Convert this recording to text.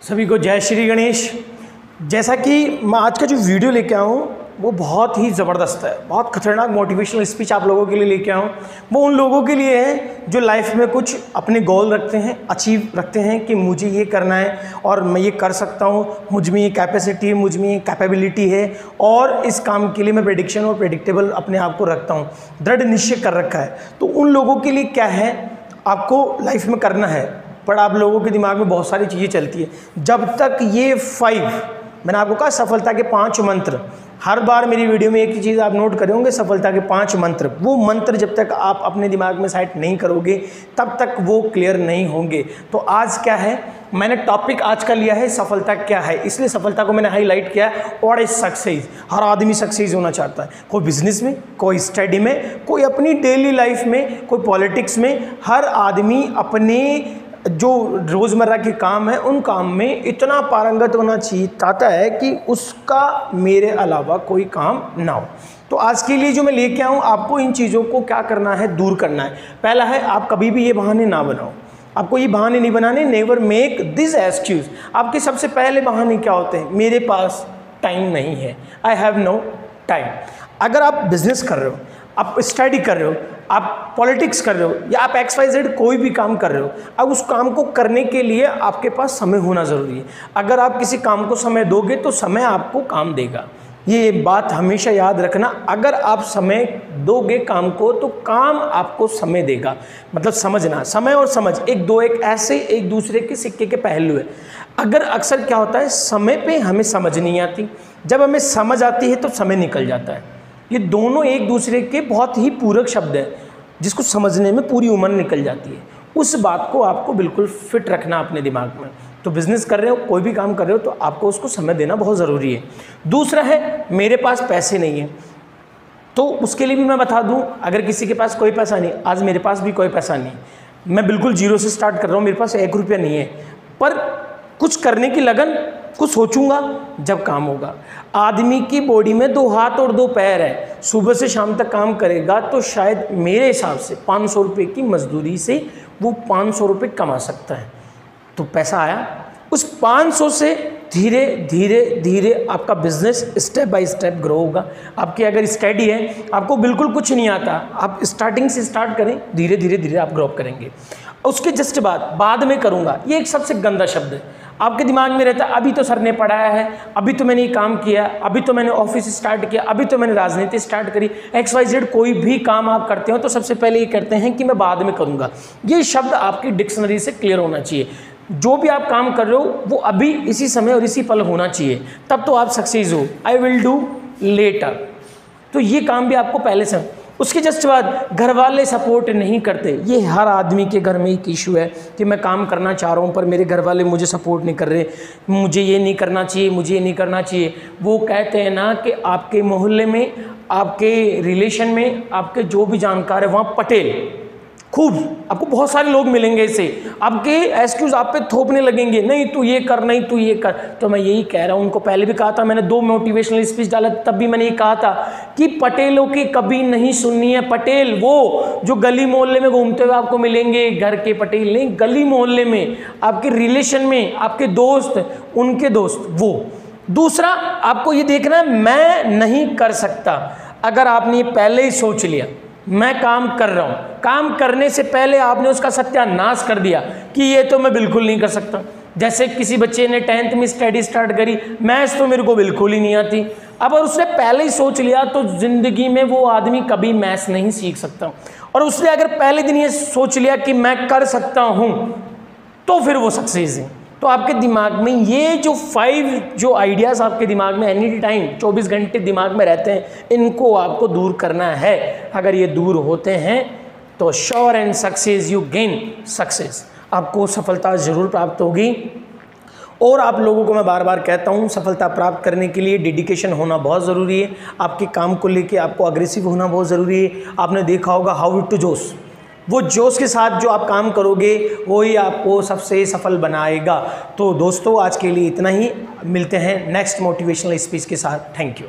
सभी को जय श्री गणेश। जैसा कि मैं आज का जो वीडियो लेके आया हूँ वो बहुत ही ज़बरदस्त है, बहुत खतरनाक मोटिवेशनल स्पीच आप लोगों के लिए लेके आया हूँ। वो उन लोगों के लिए है जो लाइफ में कुछ अपने गोल रखते हैं, अचीव रखते हैं कि मुझे ये करना है और मैं ये कर सकता हूँ, मुझ में ये कैपेसिटी है, मुझ में ये कैपेबिलिटी है और इस काम के लिए मैं प्रेडिक्शन और प्रेडिक्टेबल अपने आप को रखता हूँ, दृढ़ निश्चय कर रखा है। तो उन लोगों के लिए क्या है, आपको लाइफ में करना है, पर आप लोगों के दिमाग में बहुत सारी चीज़ें चलती है। जब तक ये 5 मैंने आपको कहा सफलता के 5 मंत्र, हर बार मेरी वीडियो में एक ही चीज़ आप नोट करे होंगे, सफलता के 5 मंत्र। वो मंत्र जब तक आप अपने दिमाग में सेट नहीं करोगे तब तक वो क्लियर नहीं होंगे। तो आज क्या है, मैंने टॉपिक आज का लिया है सफलता क्या है, इसलिए सफलता को मैंने हाईलाइट किया है। और इस सक्सेस, हर आदमी सक्सेस होना चाहता है, कोई बिजनेस में, कोई स्टडी में, कोई अपनी डेली लाइफ में, कोई पॉलिटिक्स में। हर आदमी अपने जो रोज़मर्रा के काम है उन काम में इतना पारंगत होना चाहता है कि उसका मेरे अलावा कोई काम ना हो। तो आज के लिए जो मैं लेके आऊँ, आपको इन चीज़ों को क्या करना है, दूर करना है। पहला है, आप कभी भी ये बहाने ना बनाओ, आपको ये बहाने नहीं बनाने। Never make this excuse. आपके सबसे पहले बहाने क्या होते हैं, मेरे पास टाइम नहीं है, आई हैव नो टाइम। अगर आप बिजनेस कर रहे हो, आप स्टडी कर रहे हो, आप पॉलिटिक्स कर रहे हो या आप XYZ कोई भी काम कर रहे हो, अब उस काम को करने के लिए आपके पास समय होना ज़रूरी है। अगर आप किसी काम को समय दोगे तो समय आपको काम देगा, ये बात हमेशा याद रखना। अगर आप समय दोगे काम को तो काम आपको समय देगा। मतलब समझना, समय और समझ एक ऐसे एक दूसरे के सिक्के के पहलू है। अगर अक्सर क्या होता है, समय पे हमें समझ नहीं आती, जब हमें समझ आती है तो समय निकल जाता है। ये दोनों एक दूसरे के बहुत ही पूरक शब्द हैं, जिसको समझने में पूरी उम्र निकल जाती है। उस बात को आपको बिल्कुल फिट रखना अपने दिमाग में। तो बिज़नेस कर रहे हो, कोई भी काम कर रहे हो, तो आपको उसको समय देना बहुत ज़रूरी है। दूसरा है, मेरे पास पैसे नहीं है, तो उसके लिए भी मैं बता दूं, अगर किसी के पास कोई पैसा नहीं, आज मेरे पास भी कोई पैसा नहीं, मैं बिल्कुल जीरो से स्टार्ट कर रहा हूँ, मेरे पास 1 रुपया नहीं है, पर कुछ करने की लगन, कुछ सोचूंगा जब काम होगा। आदमी की बॉडी में 2 हाथ और 2 पैर है, सुबह से शाम तक काम करेगा तो शायद मेरे हिसाब से 500 रुपये की मजदूरी से वो 500 रुपये कमा सकता है। तो पैसा आया, उस 500 से धीरे धीरे धीरे आपका business step by step grow होगा। आपकी अगर स्टडी है, आपको बिल्कुल कुछ नहीं आता, आप स्टार्टिंग से स्टार्ट करें, धीरे धीरे धीरे आप ग्रो करेंगे। उसके जस्ट बाद में करूँगा, ये एक सबसे गंदा शब्द है। आपके दिमाग में रहता है, अभी तो सर ने पढ़ाया है, अभी तो मैंने ये काम किया, अभी तो मैंने ऑफिस स्टार्ट किया, अभी तो मैंने राजनीति स्टार्ट करी। XYZ कोई भी काम आप करते हो तो सबसे पहले ये कहते हैं कि मैं बाद में करूँगा। ये शब्द आपकी डिक्शनरी से क्लियर होना चाहिए। जो भी आप काम कर रहे हो वो अभी इसी समय और इसी पल होना चाहिए, तब तो आप सक्सेस हो। आई विल डू लेटर, तो ये काम भी आपको पहले से। उसके जस्ट बाद, घर वाले सपोर्ट नहीं करते। ये हर आदमी के घर में एक इशू है कि मैं काम करना चाह रहा हूँ पर मेरे घर वाले मुझे सपोर्ट नहीं कर रहे, मुझे ये नहीं करना चाहिए, मुझे ये नहीं करना चाहिए। वो कहते हैं ना कि आपके मोहल्ले में, आपके रिलेशन में, आपके जो भी जानकार है वहाँ पटेल खूब, आपको बहुत सारे लोग मिलेंगे ऐसे, आपके एक्सक्यूज़ आप पे थोपने लगेंगे, नहीं तू ये कर, नहीं तू ये कर। तो मैं यही कह रहा हूँ, उनको पहले भी कहा था, मैंने 2 मोटिवेशनल स्पीच डाला, तब भी मैंने ये कहा था कि पटेलों की कभी नहीं सुननी है। पटेल वो जो गली मोहल्ले में घूमते हुए आपको मिलेंगे, घर के पटेल नहीं, गली मोहल्ले में, आपके रिलेशन में, आपके दोस्त, उनके दोस्त वो। दूसरा, आपको ये देखना है, मैं नहीं कर सकता। अगर आपने पहले ही सोच लिया मैं काम कर रहा हूँ, काम करने से पहले आपने उसका सत्यानाश कर दिया कि ये तो मैं बिल्कुल नहीं कर सकता। जैसे किसी बच्चे ने 10th में स्टडी स्टार्ट करी, मैथ्स तो मेरे को बिल्कुल ही नहीं आती। अब अगर उसने पहले ही सोच लिया तो ज़िंदगी में वो आदमी कभी मैथ्स नहीं सीख सकता। और उसने अगर पहले दिन ये सोच लिया कि मैं कर सकता हूँ, तो फिर वो सक्सेस है। तो आपके दिमाग में ये जो 5 जो आइडियाज़ आपके दिमाग में एनी टाइम 24 घंटे दिमाग में रहते हैं, इनको आपको दूर करना है। अगर ये दूर होते हैं तो sure and success, you gain success, आपको सफलता ज़रूर प्राप्त होगी। और आप लोगों को मैं बार बार कहता हूँ, सफलता प्राप्त करने के लिए डेडिकेशन होना बहुत ज़रूरी है। आपके काम को लेके आपको अग्रेसिव होना बहुत ज़रूरी है। आपने देखा होगा हाउ टू जोश, वो जोश के साथ जो आप काम करोगे वही आपको सबसे सफल बनाएगा। तो दोस्तों, आज के लिए इतना ही, मिलते हैं नेक्स्ट मोटिवेशनल स्पीच के साथ। Thank you.